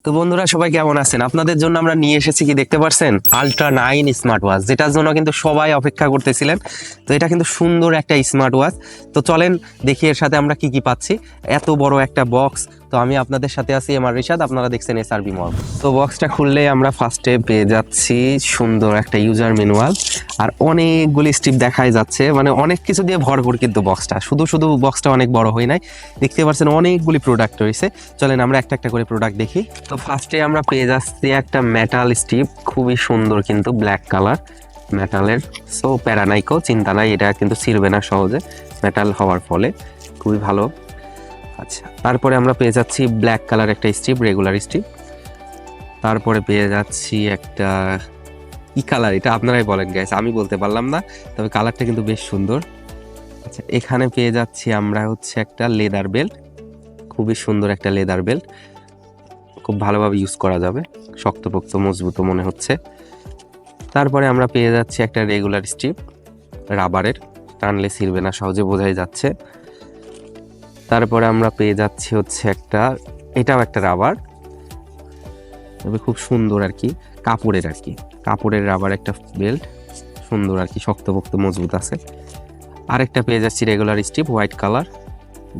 তো বন্ধুরা সবাই কেমন আছেন? আপনাদের জন্য আমরা নিয়ে এসেছি কি দেখতে পাচ্ছেন, আল্ট্রা 9 স্মার্ট ওয়াচ, যেটার জন্য কিন্তু সবাই অপেক্ষা করতেছিলেন। তো এটা কিন্তু সুন্দর একটা স্মার্ট ওয়াচ। তো চলেন দেখি এর সাথে আমরা কি কি পাচ্ছি। এত বড় একটা বক্স। তো আমি আপনাদের সাথে আছি এমআর রিশাদ, আপনারা দেখছেন এসআরবি মল। তো বক্সটা খুললেই আমরা ফার্স্টে পেয়ে যাচ্ছি সুন্দর একটা ইউজার ম্যানুয়াল, আর অনেকগুলি স্ট্রিপ দেখাই যাচ্ছে, মানে অনেক কিছু দিয়ে ভরপুর। কিন্তু বক্সটা শুধু শুধু বক্সটা অনেক বড় হয় নাই, দেখতে পাচ্ছেন অনেকগুলি প্রোডাক্ট রয়েছে। চলেন আমরা একটা একটা করে প্রোডাক্ট দেখি। তো ফার্স্টে আমরা পেয়ে যাচ্ছি একটা মেটাল স্ট্রিপ, খুবই সুন্দর কিন্তু ব্ল্যাক কালার মেটালের। সো প্যারানাইকো চিন্তা নাই, এটা কিন্তু ছিঁড়বে না সহজে মেটাল হওয়ার ফলে, খুবই ভালো। আচ্ছা, তারপরে আমরা পেয়ে যাচ্ছি ব্ল্যাক কালার একটা স্ট্রিপ, রেগুলার স্ট্রিপ। তারপরে পেয়ে যাচ্ছি একটা কি কালার, এটা আপনারাই বলেন গাইস, আমি বলতে পারলাম না, তবে কালারটা কিন্তু বেশ সুন্দর। আচ্ছা, এখানে পেয়ে যাচ্ছি আমরা হচ্ছে একটা লেদার বেল্ট, খুবই সুন্দর একটা লেদার বেল্ট, খুব ভালোভাবে ইউজ করা যাবে, শক্তপোক্ত মজবুত মনে হচ্ছে। তারপরে আমরা পেয়ে যাচ্ছি একটা রেগুলার স্ট্রিপ, রাবারের, টানলে ছিঁড়বে না সহজে, বোঝাই যাচ্ছে। তারপরে আমরা পেয়ে যাচ্ছি হচ্ছে একটা, এটাও একটা রাবার, তবে খুব সুন্দর আর কি, কাপড়ের আর কি, কাপড়ের রাবার একটা বেল্ট, সুন্দর আর কি, শক্তপোক্ত মজবুত আছে। আরেকটা পেয়ে যাচ্ছি রেগুলার স্ট্রিপ, হোয়াইট কালার,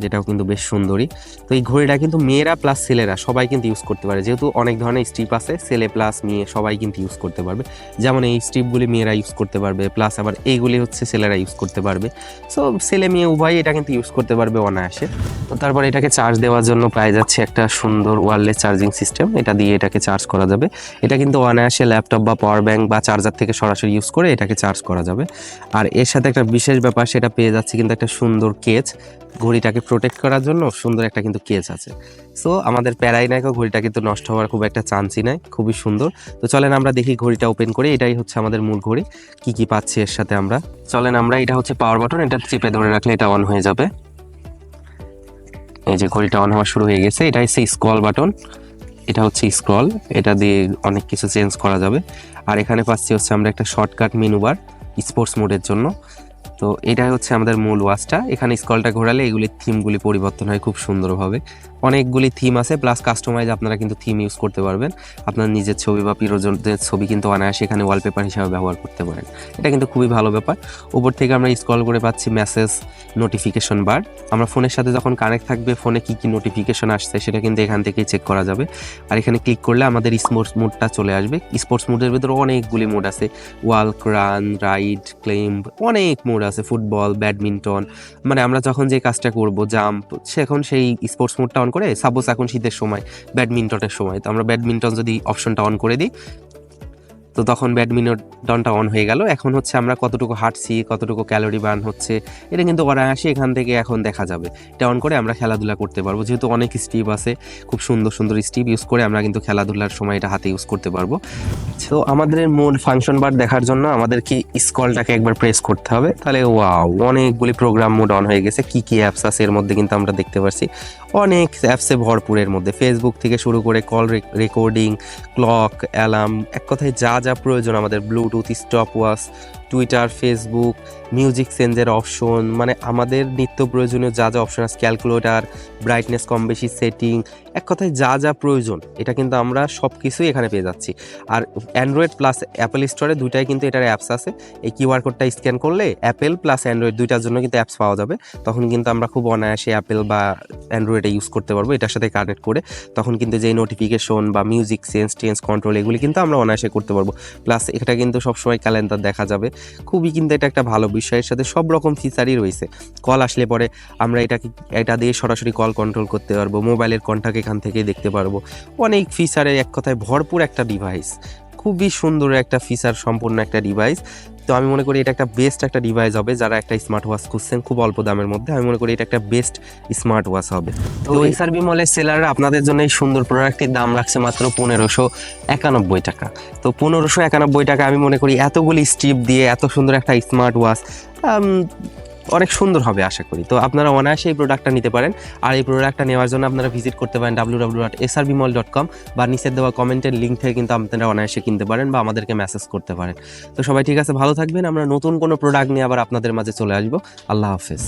যেটাও কিন্তু বেশ সুন্দরী। তো এই ঘড়িটা কিন্তু মেয়েরা প্লাস ছেলেরা সবাই কিন্তু ইউজ করতে পারে, যেহেতু অনেক ধরনের স্ট্রিপ আছে, ছেলে প্লাস মেয়ে সবাই কিন্তু ইউজ করতে পারবে। যেমন এই স্ট্রিপগুলি মেয়েরা ইউজ করতে পারবে, প্লাস আবার এইগুলি হচ্ছে ছেলেরা ইউজ করতে পারবে। সো ছেলে মেয়ে উভয় এটা কিন্তু ইউজ করতে পারবে অনায়াসে। তো তারপর এটাকে চার্জ দেওয়ার জন্য পাই যাচ্ছে একটা সুন্দর ওয়্যারলেস চার্জিং সিস্টেম, এটা দিয়ে এটাকে চার্জ করা যাবে। এটা কিন্তু অনায়াসে ল্যাপটপ বা পাওয়ার ব্যাংক বা চার্জার থেকে সরাসরি ইউজ করে এটাকে চার্জ করা যাবে। আর এর সাথে একটা বিশেষ ব্যাপার, সেটা পেয়ে যাচ্ছে কিন্তু একটা সুন্দর কেচ, ঘড়িটাকে প্রোটেক্ট করার জন্য সুন্দর একটা কিন্তু কেস আছে। সো আমাদের প্যারাই নাই, ঘড়িটা কিন্তু নষ্ট হওয়ার খুব একটা চান্সই নাই, খুবই সুন্দর। তো চলেন আমরা দেখি ঘড়িটা ওপেন করে, এটাই হচ্ছে আমাদের মূল ঘড়ি, কি কি পাচ্ছি এর সাথে আমরা। চলেন আমরা, এটা হচ্ছে পাওয়ার বাটন, এটা চেপে ধরে রাখলে এটা অন হয়ে যাবে। এই যে ঘড়িটা অন হওয়া শুরু হয়ে গেছে। এটা হচ্ছে স্ক্রল বাটন, এটা হচ্ছে স্ক্রল, এটা দিয়ে অনেক কিছু চেঞ্জ করা যাবে। আর এখানে পাচ্ছি হচ্ছে আমরা একটা শর্টকাট মেনু বার স্পোর্টস মোডের জন্য। তো এটাই হচ্ছে আমাদের মূল ওয়াচটা। এখানে স্ক্রলটা ঘোরালে এগুলি থিমগুলি পরিবর্তন হয় খুব সুন্দরভাবে, অনেকগুলি থিম আছে, প্লাস কাস্টমাইজ আপনারা কিন্তু থিম ইউজ করতে পারবেন। আপনার নিজের ছবি বা প্রিয়জনদের ছবি কিন্তু অনায়াসে এখানে ওয়ালপেপার হিসাবে ব্যবহার করতে পারেন, এটা কিন্তু খুবই ভালো ব্যাপার। উপর থেকে আমরা স্ক্রল করে পাচ্ছি মেসেজ, নোটিফিকেশন বার। আমরা ফোনের সাথে যখন কানেক্ট থাকবে, ফোনে কি কি নোটিফিকেশন আসছে সেটা কিন্তু এখান থেকেই চেক করা যাবে। আর এখানে ক্লিক করলে আমাদের স্পোর্টস মোডটা চলে আসবে। স্পোর্টস মোডের ভিতরে অনেকগুলি মোড আছে, ওয়াল্ক, রান, রাইড, ক্লাইম্ব, অনেক মোড আছে, ফুটবল, ব্যাডমিন্টন, মানে আমরা যখন যে কাজটা করব, জাম্প, সেখন সেই স্পোর্টস মোডটা অন করে, সাপোজ এখন শীতের সময় ব্যাডমিন্টনের সময়, তো আমরা ব্যাডমিন্টন যদি অপশনটা অন করে দিই, তো তখন ব্যাডমিন্টনটা অন হয়ে গেল। এখন হচ্ছে আমরা কতটুকু হাঁটছি, কতটুকু ক্যালোরি বার্ন হচ্ছে, এটা কিন্তু অনায়াসে এখান থেকে এখন দেখা যাবে। এটা অন করে আমরা খেলাধুলা করতে পারবো, যেহেতু অনেক স্টিপ আছে, খুব সুন্দর সুন্দর স্টিপ ইউজ করে আমরা কিন্তু খেলাধুলার সময় এটা হাতে ইউজ করতে পারবো। তো আমাদের মোড ফাংশন বার দেখার জন্য আমাদের কি স্ক্রলটাকে একবার প্রেস করতে হবে, তাহলে ওয়াও, অনেকগুলি প্রোগ্রাম মোড অন হয়ে গেছে। কি কি অ্যাপস আছে এর মধ্যে কিন্তু আমরা দেখতে পাচ্ছি, অনেক অ্যাপসে ভরপুরের মধ্যে, ফেসবুক থেকে শুরু করে কল রেকর্ডিং, ক্লক, অ্যালার্ম, এক কথায় যা যা প্রয়োজন আমাদের, Bluetooth, stop watch, Twitter, Facebook, music চেঞ্জের অপশন, মানে আমাদের নিত্য প্রয়োজনীয় যা যা অপশন আছে, ক্যালকুলেটার, ব্রাইটনেস কম বেশি সেটিং, এক কথায় যা যা প্রয়োজন এটা কিন্তু আমরা সব কিছুই এখানে পেয়ে যাচ্ছি। আর অ্যান্ড্রয়েড প্লাস অ্যাপেল স্টোরে দুইটাই কিন্তু এটার অ্যাপস আছে। এই কিউআর কোডটা স্ক্যান করলে অ্যাপেল প্লাস অ্যান্ড্রয়েড দুইটার জন্য কিন্তু অ্যাপস পাওয়া যাবে। তখন কিন্তু আমরা খুব অনায়াসে অ্যাপেল বা অ্যান্ড্রয়েডে ইউজ করতে পারবো এটার সাথে কানেক্ট করে। তখন কিন্তু যেই নোটিফিকেশন বা মিউজিক চেঞ্জ কন্ট্রোল, এগুলি কিন্তু আমরা অনায়াসে করতে পারবো। প্লাস এটা কিন্তু সবসময় ক্যালেন্ডার দেখা যাবে, খুবই কিন্তু এটা একটা ভালো বিষয়ের সাথে সব রকম ফিচারই রয়েছে। কল আসলে পরে আমরা এটা দিয়ে সরাসরি কল কন্ট্রোল করতে পারবো, মোবাইলের কন্ট্যাক্ট এখান থেকেই দেখতে পারবো। অনেক ফিচারে এক কথায় ভরপুর একটা ডিভাইস, খুবই সুন্দর একটা ফিচার সম্পূর্ণ একটা ডিভাইস। তো আমি মনে করি এটা একটা বেস্ট একটা ডিভাইস হবে, যারা একটা স্মার্ট ওয়াচ খুঁজছেন খুব অল্প দামের মধ্যে, আমি মনে করি এটা একটা বেস্ট স্মার্ট ওয়াচ হবে। তো এসআরবি মলের সেলাররা আপনাদের জন্য এই সুন্দর প্রোডাক্টটির দাম রাখছে মাত্র 1591 টাকা। তো 1591 টাকা আমি মনে করি এতগুলি স্ট্রিপ দিয়ে এত সুন্দর একটা স্মার্ট ওয়াচ অনেক সুন্দর হবে আশা করি। তো আপনারা অনায়াসে এই প্রোডাক্টটা নিতে পারেন। আর এই প্রোডাক্টটা নেওয়ার জন্য আপনারা ভিজিট করতে পারেন www.srbmall.com, বা নিচের দেওয়া কমেন্টের লিঙ্ক থেকে কিন্তু আপনারা অনায়াসে কিনতে পারেন বা আমাদেরকে মেসেজ করতে পারেন। তো সবাই ঠিক আছে, ভালো থাকবেন। আমরা নতুন কোনো প্রোডাক্ট নিয়ে আবার আপনাদের মাঝে চলে আসবো। আল্লাহ হাফেজ।